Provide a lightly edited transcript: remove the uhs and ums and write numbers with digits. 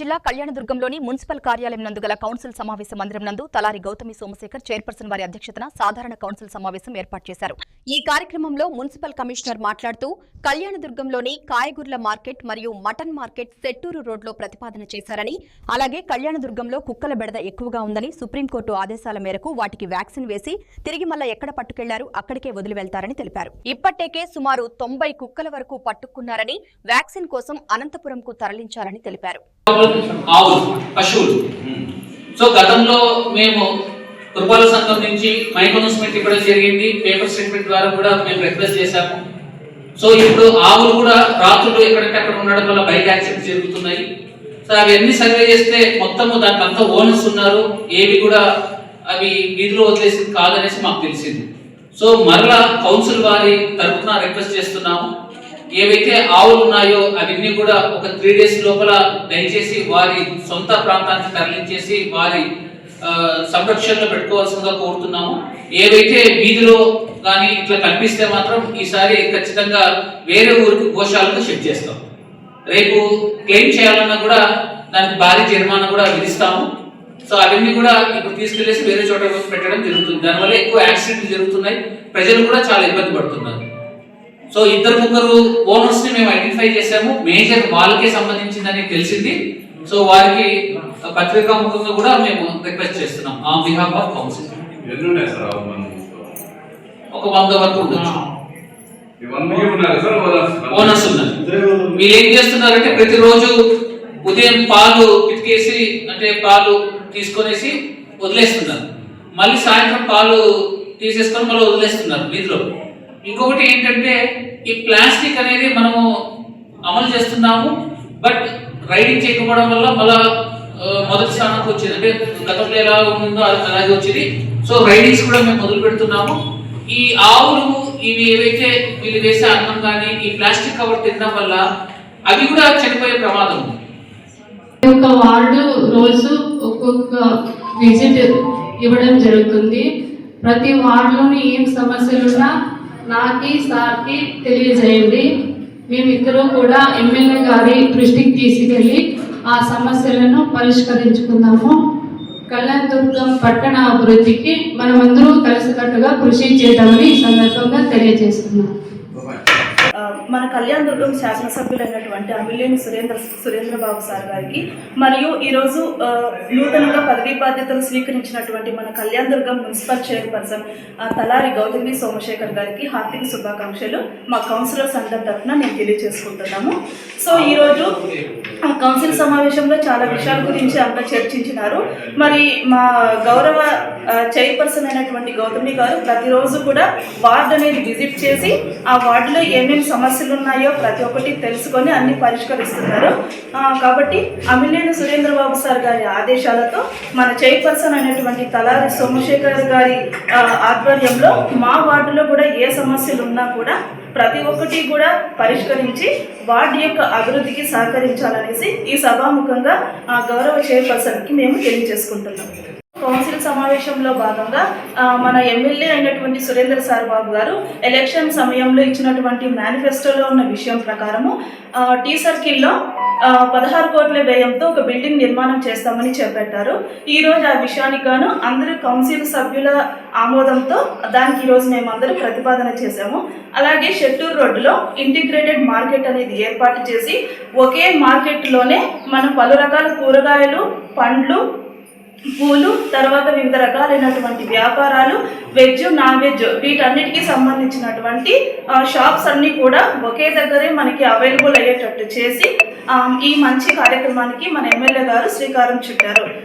జిల్లా కళ్యాణదుర్గంలోని మున్సిపల్ కార్యాలయం నందు గల కౌన్సిల్ సమావేశ మందిరం నందు తలారి గౌతమి సోమశేఖర్ చైర్పర్సన్ వారి అధ్యక్షతన సాధారణ కౌన్సిల్ సమావేశం ఏర్పాటు చేశారు. ఈ కార్యక్రమంలో మున్సిపల్ కమిషనర్ మాట్లాడుతూ కళ్యాణదుర్గంలోని కాయగూరల మార్కెట్ మరియు మటన్ మార్కెట్ సెట్టూరు రోడ్లో ప్రతిపాదన చేశారని, అలాగే కళ్యాణదుర్గంలో కుక్కల బెడద ఎక్కువగా ఉందని, సుప్రీంకోర్టు ఆదేశాల మేరకు వాటికి వ్యాక్సిన్ వేసి తిరిగి మళ్ళా ఎక్కడ పట్టుకెళ్లారు అక్కడికే వదిలి వెళ్తారని తెలిపారు. ఇప్పటికే సుమారు 90 కుక్కల వరకు పట్టుకున్నారని, వ్యాక్సిన్ కోసం అనంతపురంకు తరలించారని తెలిపారు. పశువులు సో గతంలో మేము పురపాల సంఘం నుంచి మైక్ అనౌన్స్మెంట్ ఇవ్వడం జరిగింది. పేపర్ స్టేట్మెంట్ ద్వారా కూడా మేము రిక్వెస్ట్ చేశాము. సో ఇప్పుడు ఆవులు కూడా రాత్రులు ఎక్కడంటే అక్కడ ఉండడం వల్ల బైక్ యాక్సిడెంట్స్ జరుగుతున్నాయి. సో అవన్నీ సర్వే చేస్తే మొత్తము దానికి అంతా ఓనర్స్ ఉన్నారు, ఏవి కూడా అవి వీధిలో వదిలేసింది కాదనేసి మాకు తెలిసింది. సో మరలా కౌన్సిల్ వారి తరఫున రిక్వెస్ట్ చేస్తున్నాము, ఏవైతే ఆవులు ఉన్నాయో అవన్నీ కూడా ఒక 3 days లోపల దయచేసి వారి సొంత ప్రాంతానికి తరలించేసి వారి సంరక్షణలో పెట్టుకోవాల్సిందిగా కోరుతున్నాము. ఏవైతే వీధిలో కానీ ఇట్లా కనిపిస్తే మాత్రం ఈసారి ఖచ్చితంగా వేరే ఊరికి గోశాలకు షిఫ్ట్ చేస్తాం. రేపు క్లెయిమ్ చేయాలన్నా కూడా దానికి భారీ జరిమానా కూడా విధిస్తాము. సో అవన్నీ కూడా ఇప్పుడు తీసుకెళ్లేసి వేరే చోట పెట్టడం జరుగుతుంది. దానివల్ల ఎక్కువ యాక్సిడెంట్లు జరుగుతున్నాయి, ప్రజలు కూడా చాలా ఇబ్బంది పడుతున్నారు. సో 2-3 ఓనర్స్ ని మేము ఐడెంటిఫై చేసాము, మేజర్ వాళ్ళకే సంబంధించిందని తెలిసింది. సో వారికి పత్రికా ముఖంగా కూడా మేము రిక్వెస్ట్ చేస్తున్నాం ఆన్ బిహాఫ్ ఆఫ్ కౌన్సిల్. ఒక 100 వరకు ఉండొచ్చు ఓనర్స్ ఉన్నారు. మీరు ఏం చేస్తున్నారంటే ప్రతిరోజు ఉదయం పాలు పితికేసి అంటే పాలు తీసుకొనేసి వదిలేస్తున్నారు, మళ్ళీ సాయంత్రం పాలు తీసేసుకొని మళ్ళీ వదిలేస్తున్నారు వీధిలో. ఇంకొకటి ఏంటంటే ఈ ప్లాస్టిక్ అనేది మనము అమలు చేస్తున్నాము, బట్ రైడింగ్ చేయకపోవడం వల్ల మళ్ళా మొదటి స్థానానికి వచ్చింది. అంటే గతంలో ఎలా ఉందో అలాగే వచ్చింది. సో రైడింగ్స్ కూడా మేము మొదలు పెడుతున్నాము. ఈ ఆవులు ఇవి ఏవైతే వీళ్ళు వేసే అన్నం కానీ ఈ ప్లాస్టిక్ కవర్ తినడం వల్ల అవి కూడా చనిపోయే ప్రమాదం ఉంది. ఒక వార్డు రోజు ఒక్కొక్క విజిట్ ఇవ్వడం జరుగుతుంది. ప్రతి వార్డులోని ఏం సమస్యలున్నా నాకి సార్కి తెలియజేయండి. మేమిద్దరూ కూడా ఎమ్మెల్యే గారి దృష్టికి తీసుకెళ్ళి ఆ సమస్యలను పరిష్కరించుకుందాము. కళ్యాణదుర్గం పట్టణ అభివృద్ధికి మనమందరూ కలిసికట్టుగా కృషి చేద్దామని ఈ సందర్భంగా తెలియజేస్తున్నాం. మన కళ్యాణదుర్గం శాసనసభ్యులైనటువంటి అమిలేని సురేంద్రబాబు సార్ గారికి మరియు ఈరోజు నూతనంగా పదవీ బాధ్యతలు స్వీకరించినటువంటి మన కళ్యాణదుర్గం మున్సిపల్ చైర్పర్సన్ తలారి గౌతమి సోమశేఖర్ గారికి హార్దిక శుభాకాంక్షలు మా కౌన్సిలర్స్ అందరి తరఫున నేను తెలియజేసుకుంటున్నాము. సో ఈరోజు కౌన్సిల్ సమావేశంలో చాలా విషయాల గురించి అంతా చర్చించినారు. మరి మా గౌరవ చైర్పర్సన్ అయినటువంటి గౌతమి గారు ప్రతిరోజు కూడా వార్డు అనేది విజిట్ చేసి ఆ వార్డులో ఏమేమి సమస్యలు ఉన్నాయో ప్రతి ఒక్కటి తెలుసుకొని అన్ని పరిష్కరిస్తున్నారు. కాబట్టి అమిలేని సురేంద్రబాబు సార్ గారి ఆదేశాలతో మన చైర్పర్సన్ అయినటువంటి తలారి సోమశేఖర్ గారి ఆధ్వర్యంలో మా వార్డులో కూడా ఏ సమస్యలు ఉన్నా కూడా ప్రతి ఒక్కటి కూడా పరిష్కరించి వార్డు యొక్క అభివృద్ధికి సహకరించాలనేసి ఈ సభాముఖంగా గౌరవ చైర్పర్సన్కి మేము తెలియజేసుకుంటున్నాం. కౌన్సిల్ సమావేశంలో భాగంగా మన ఎమ్మెల్యే అయినటువంటి సురేంద్ర సార్ బాబు గారు ఎలక్షన్ సమయంలో ఇచ్చినటువంటి మేనిఫెస్టోలో ఉన్న విషయం ప్రకారము టీ సర్కిల్లో 16 కోట్ల వ్యయంతో ఒక బిల్డింగ్ నిర్మాణం చేస్తామని చెప్పారు. ఈరోజు ఆ విషయానికి గాను అందరూ కౌన్సిల్ సభ్యుల ఆమోదంతో దానికి ఈరోజు మేమందరూ ప్రతిపాదన చేశాము. అలాగే షెట్టూరు రోడ్డులో ఇంటిగ్రేటెడ్ మార్కెట్ అనేది ఏర్పాటు చేసి ఒకే మార్కెట్లోనే మనం పలు రకాల కూరగాయలు, పండ్లు, పూలు, తర్వాత వివిధ రకాలైనటువంటి వ్యాపారాలు, వెజ్, నాన్ వెజ్ వీటన్నిటికీ సంబంధించినటువంటి షాప్స్ అన్నీ కూడా ఒకే దగ్గరే మనకి అవైలబుల్ అయ్యేటట్టు చేసి ఈ మంచి కార్యక్రమానికి మన ఎమ్మెల్యే గారు శ్రీకారం చుట్టారు.